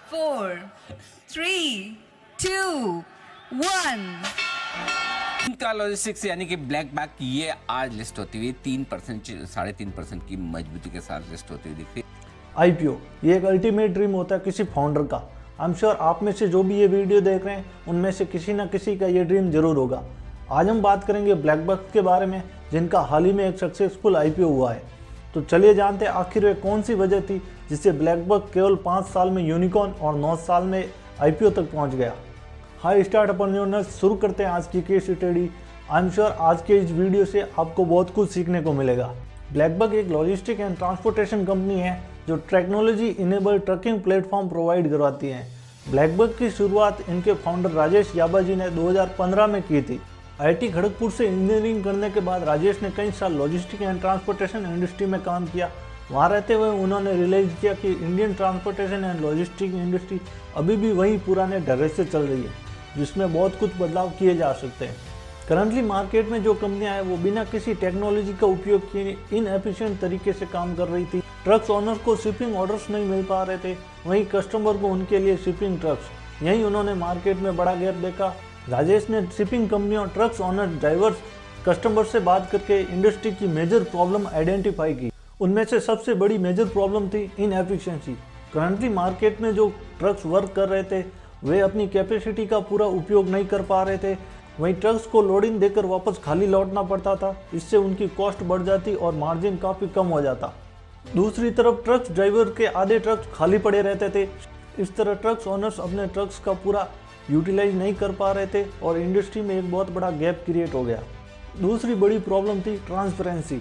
4, 3, 2, 1। का लॉजिस्टिक्स यानी कि ब्लैक बैक ये आज लिस्ट होती हुई 3% 3.5% की मजबूती के साथ लिस्ट होती हुई दिख रही है। आईपीओ ये एक अल्टीमेट ड्रीम होता है किसी फाउंडर का। आई एम श्योर आप में से जो भी ये वीडियो देख रहे हैं उनमें से किसी ना किसी का ये ड्रीम जरूर होगा। आज हम बात करेंगे ब्लैकबक के बारे में जिनका हाल ही में एक सक्सेसफुल आईपीओ हुआ है। तो चलिए जानते हैं आखिर वे कौन सी वजह थी जिससे ब्लैकबक केवल 5 साल में यूनिकॉर्न और 9 साल में आईपीओ तक पहुंच गया। हाई स्टार्टअप शुरू करते हैं आज की case study. I am sure आज के इस वीडियो से आपको बहुत कुछ सीखने को मिलेगा। ब्लैकबक एक लॉजिस्टिक एंड ट्रांसपोर्टेशन कंपनी है जो technology enable trucking platform provide करवाती है। ब्लैकबक की शुरुआत इनके फाउंडर राजेश याबाजी ने 2015 में की थी। आईआईटी खड़गपुर से इंजीनियरिंग करने के बाद राजेश ने कई साल लॉजिस्टिक एंड ट्रांसपोर्टेशन इंडस्ट्री में काम किया। वहाँ रहते हुए उन्होंने रियलाइज किया कि Indian transportation and logistic industry अभी भी वही पुराने ढर्रे से चल रही है जिसमें बहुत कुछ बदलाव किए जा सकते हैं। करंटली मार्केट में जो कंपनियां हैं वो बिना किसी टेक्नोलॉजी का उपयोग किए इनएफिशिएंट तरीके से काम कर रही थी। ट्रक्स ओनर्स को शिपिंग ऑर्डर्स नहीं मिल पा रहे थे, वहीं कस्टमर को उनके लिए शिपिंग ट्रक्स। यही उन्होंने मार्केट में बड़ा गैप देखा। राजेश ने शिपिंग कंपनियों, ट्रक्स ओनर, ड्राइवर्स, कस्टमर से बात करके इंडस्ट्री की मेजर प्रॉब्लम आइडेंटिफाई की। उनमें से सबसे बड़ी मेजर प्रॉब्लम थी इनएफिशिएंसी। करंटली मार्केट में जो ट्रक्स वर्क कर रहे थे वे अपनी कैपेसिटी का पूरा उपयोग नहीं कर पा रहे थे। वहीं ट्रक्स को लोडिंग देकर वापस खाली लौटना पड़ता था। इससे उनकी कॉस्ट बढ़ जाती और मार्जिन काफ़ी कम हो जाता। दूसरी तरफ ट्रक्स ड्राइवर के आधे ट्रक्स खाली पड़े रहते थे। इस तरह ट्रक्स ओनर्स अपने ट्रक्स का पूरा यूटिलाइज नहीं कर पा रहे थे और इंडस्ट्री में एक बहुत बड़ा गैप क्रिएट हो गया। दूसरी बड़ी प्रॉब्लम थी ट्रांसपेरेंसी।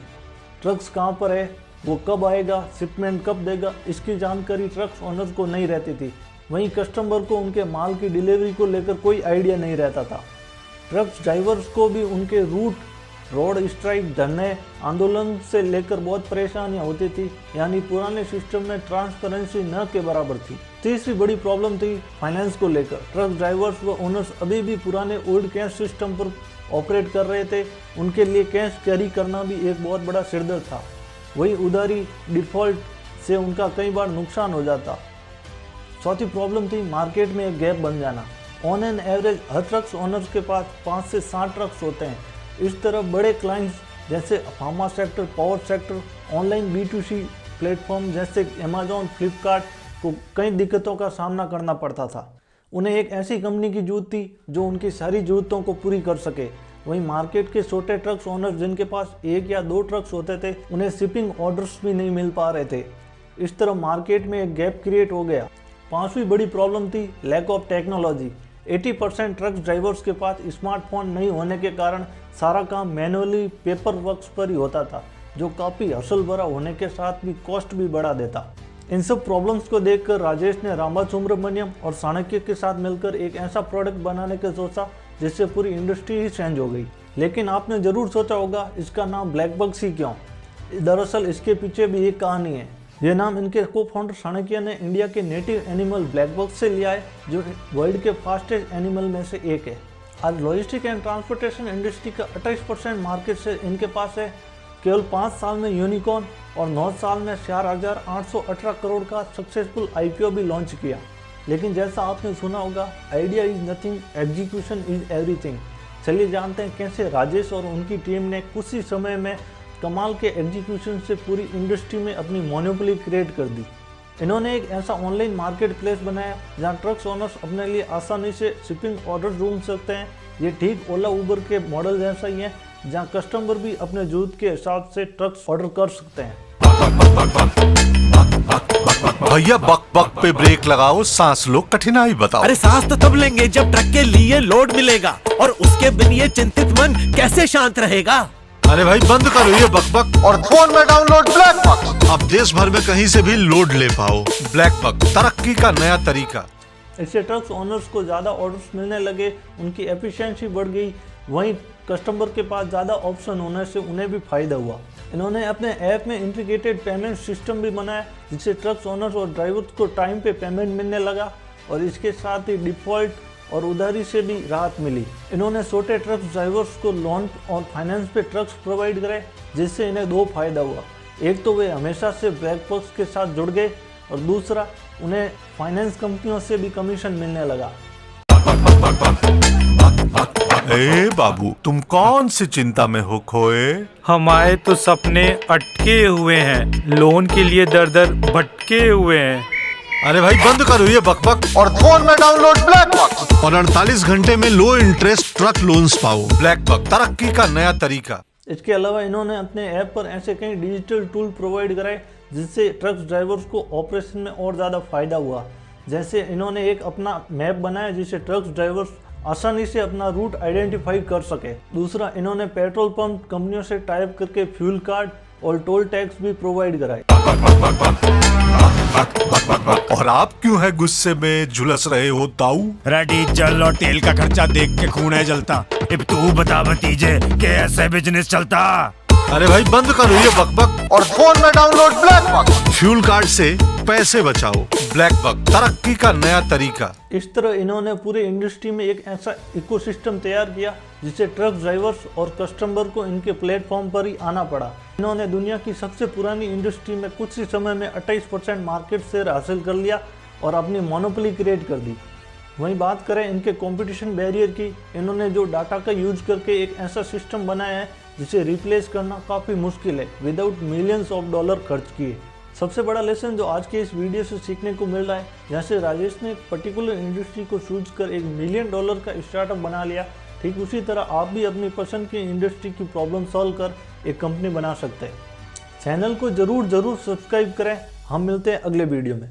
ट्रक्स कहाँ पर है, वो कब आएगा, शिपमेंट कब देगा, इसकी जानकारी ट्रक्स ओनर्स को नहीं रहती थी। वहीं कस्टमर को उनके माल की डिलीवरी को लेकर कोई आइडिया नहीं रहता था। ट्रक्स ड्राइवर्स को भी उनके रूट, रोड स्ट्राइक, धरने, आंदोलन से लेकर बहुत परेशानियां होती थी, यानी पुराने सिस्टम में ट्रांसपेरेंसी न के बराबर थी। तीसरी बड़ी प्रॉब्लम थी फाइनेंस को लेकर। ट्रक ड्राइवर्स व ओनर्स अभी भी पुराने ओल्ड कैश सिस्टम पर ऑपरेट कर रहे थे। उनके लिए कैश कैरी करना भी एक बहुत बड़ा सिरदर्द था। वही उधारी डिफॉल्ट से उनका कई बार नुकसान हो जाता। चौथी प्रॉब्लम थी मार्केट में एक गैप बन जाना। On an average her trucks owners के पास 5 से 7 ट्रक्स होते हैं। इस तरह बड़े क्लाइंट्स जैसे pharma sector, power sector, online B2C platform जैसे अमेजॉन, फ्लिपकार्ट को कई दिक्कतों का सामना करना पड़ता था। उन्हें एक ऐसी कंपनी की जरूरत थी जो उनकी सारी जरूरतों को पूरी कर सके। वहीं मार्केट के छोटे ट्रक्स ओनर्स जिनके पास 1 या 2 ट्रक्स होते थे उन्हें शिपिंग ऑर्डर्स भी नहीं मिल पा रहे थे। इस तरह मार्केट में एक गैप क्रिएट हो गया। पांचवी बड़ी प्रॉब्लम थी lack of technology. 80% truck drivers के पास स्मार्टफोन नहीं होने के कारण सारा काम मैनुअली पेपर वर्क्स पर ही होता था, जो काफ़ी हसल भरा होने के साथ भी कॉस्ट भी बढ़ा देता। इन सब प्रॉब्लम्स को देखकर राजेश ने रामासुब्रमण्यम और चाणक्य के साथ मिलकर एक ऐसा प्रोडक्ट बनाने का सोचा जिससे पूरी इंडस्ट्री ही चेंज हो गई। लेकिन आपने ज़रूर सोचा होगा इसका नाम ब्लैकबक ही क्यों। दरअसल इसके पीछे भी एक कहानी है। यह नाम इनके को फाउंडर चाणक्य ने इंडिया के नेटिव एनिमल ब्लैकबक से लिया है, जो वर्ल्ड के फास्टेस्ट एनिमल में से एक है। आज लॉजिस्टिक एंड ट्रांसपोर्टेशन इंडस्ट्री का 28% मार्केट शेयर इनके पास है। केवल 5 साल में यूनिकॉर्न और 9 साल में 4,818 करोड़ का सक्सेसफुल आईपीओ भी लॉन्च किया। लेकिन जैसा आपने सुना होगा, idea is nothing, execution is everything. चलिए जानते हैं कैसे राजेश और उनकी टीम ने कुछ ही समय में कमाल के एग्जीक्यूशन से पूरी इंडस्ट्री में अपनी मोनोपोली क्रिएट कर दी। इन्होंने एक ऐसा ऑनलाइन मार्केट प्लेस बनाया जहां ट्रक्स ओनर्स अपने लिए आसानी से शिपिंग ऑर्डर ढूंढ सकते हैं। ये ठीक ओला उबर के मॉडल जैसा ही है, जहां कस्टमर भी अपने जरूरत के हिसाब से ट्रक्स ऑर्डर कर सकते हैं। भैया बक बक पे ब्रेक लगाओ, सांस लो, कठिनाई बताओ। अरे सांस तो तब लेंगे जब ट्रक के लिए लोड मिलेगा, और उसके बिन ये चिंतित मन कैसे शांत रहेगा। अरे भाई बंद करो ये बकबक और फोन में डाउनलोड ब्लैकबक। अब देश भर में कहीं से भी लोड ले पाओ। ब्लैकबक, तरक्की का नया तरीका। इससे ट्रक्स ओनर्स को ज़्यादा ऑर्डर्स मिलने लगे, उनकी एफिशिएंसी बढ़ गई। वहीं कस्टमर के पास ज़्यादा ऑप्शन होने से उन्हें भी फायदा हुआ। इन्होंने अपने ऐप में इंटीग्रेटेड पेमेंट सिस्टम भी बनाया जिससे ट्रक्स ओनर्स और ड्राइवर्स को टाइम पे पेमेंट मिलने लगा और इसके साथ ही डिफॉल्ट और उधारी से भी राहत मिली। इन्होंने छोटे ट्रक ड्राइवर्स को लोन और फाइनेंस पे ट्रक्स प्रोवाइड करे जिससे इन्हें 2 फायदा हुआ। एक तो वे हमेशा से ब्लैकबक के साथ जुड़ गए और दूसरा उन्हें फाइनेंस कंपनियों से भी कमीशन मिलने लगा। ए बाबू, तुम कौन सी चिंता में हो खोए? हमारे तो सपने अटके हुए हैं, लोन के लिए दर दर भटके हुए हैं। अरे भाई बंद करो ये बकबक और फोन में डाउनलोड ब्लैक बक और 48 घंटे में लो इंटरेस्ट ट्रक लोन्स पाओ। ब्लैक बक, तरक्की का नया तरीका। इसके अलावा इन्होंने अपने ऐप पर ऐसे कई डिजिटल टूल प्रोवाइड कराए जिससे ट्रक ड्राइवर्स को ऑपरेशन में और ज़्यादा फायदा हुआ। जैसे इन्होंने एक अपना मैप बनाया जिससे ट्रक ड्राइवर्स आसानी से अपना रूट आइडेंटिफाई कर सके। दूसरा, इन्होंने पेट्रोल पंप कंपनियों से टाइप करके फ्यूल कार्ड और टोल टैक्स भी प्रोवाइड कराए। और आप क्यों है गुस्से में झुलस रहे हो ताऊ? रेडी जल और तेल का खर्चा देख के खून है जलता। अब तू बता भतीजे कि ऐसे बिजनेस चलता। अरे भाई बंद करो ये बकबक और फोन में download BlackBuck. Fuel card से पैसे बचाओ। ब्लैक बक, तरक्की का नया तरीका। इस तरह इन्होंने पूरी इंडस्ट्री में एक ऐसा इकोसिस्टम तैयार किया जिससे ट्रक ड्राइवर्स और कस्टमर को इनके प्लेटफॉर्म पर ही आना पड़ा। इन्होंने दुनिया की सबसे पुरानी इंडस्ट्री में कुछ ही समय में 28% मार्केट शेयर हासिल कर लिया और अपनी मोनोपोली क्रिएट कर दी। वहीं बात करें इनके कंपटीशन बैरियर की, इन्होंने जो डाटा का यूज करके एक ऐसा सिस्टम बनाया है जिसे रिप्लेस करना काफ़ी मुश्किल है विदाउट मिलियंस ऑफ डॉलर खर्च किए। सबसे बड़ा लेसन जो आज के इस वीडियो से सीखने को मिल रहा है, जैसे राजेश ने एक पर्टिकुलर इंडस्ट्री को चूज कर $1 मिलियन का स्टार्टअप बना लिया, ठीक उसी तरह आप भी अपनी पसंद की इंडस्ट्री की प्रॉब्लम सॉल्व कर एक कंपनी बना सकते हैं। चैनल को जरूर सब्सक्राइब करें। हम मिलते हैं अगले वीडियो में।